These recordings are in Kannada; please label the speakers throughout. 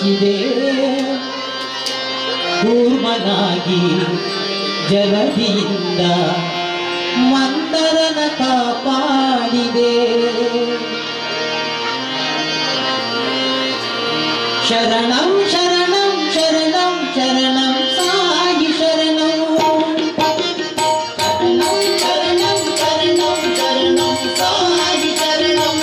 Speaker 1: ಕಾಪಾಡಿದೆ ಕೂರ್ಮನಾಗಿ ಜಲದಿಯಿಂದ ಮಂದರನ ಕಾಪಾಡಿದೆ ಶರಣಂ ಶರಣಂ ಶರಣಂ ಶರಣಂ ಸಾಯಿ ಶರಣಂ ಶರಣಂ ಶರಣಂ ಶರಣಂ ಶರಣಂ ಸಾಯಿ ಶರಣಂ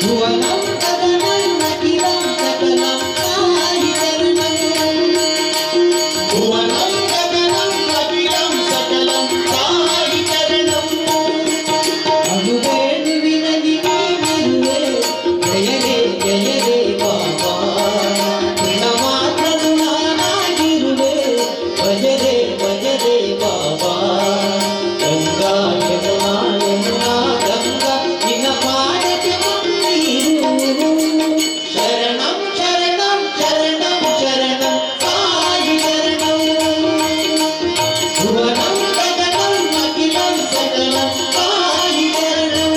Speaker 1: ಭುವನಂ ಗಗನಂ ಅಖಿಲಂ ಸಕಲಂ ಸಾಯಿ ಶರಣಂ ಭುವನಂ ಗಗನಂ ಅಖಿಲಂ ಸಕಲಂ ಸಾಯಿ ಶರಣಂ ಅನುವೇಣುವಿನಲ್ಲಿ ನೀನಿರುವೆ ಜಯರೇ ಜಯರೇ ಬಾಬಾ ಮಾತ್ರನು ನಾನಾಗಿರುವೆ ಭಜರೆ ಭಜರೆ ಬಾಬಾ ಗಂಗಾ ಯಮುನಾ ಯಮುನಾ ಗಂಗಾ ನಿನ್ನ ಪಾದಕ್ಕೆ ಮುನ್ನೀರು ಶರಣಂ ಶರಣಂ ಶರಣಂ ಶರಣಂ ಸಾಯಿ ಶರಣಂ ಭುವನಂ ಗಗನಂ ಅಖಿಲಂ ಸಕಲಂ ಸಾಯಿ ಶರಣಂ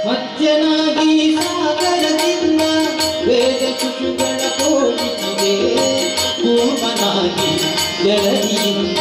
Speaker 1: ಮಧ್ಯನಾಗಿ ಸಾಗರದಿಂದ ವೇದ ಶಿಶುಗಳ ಪೋಷಿಸಿದೆ ಕೂರ್ಮನಾಗಿ ಜಲದಿಯಿಂದ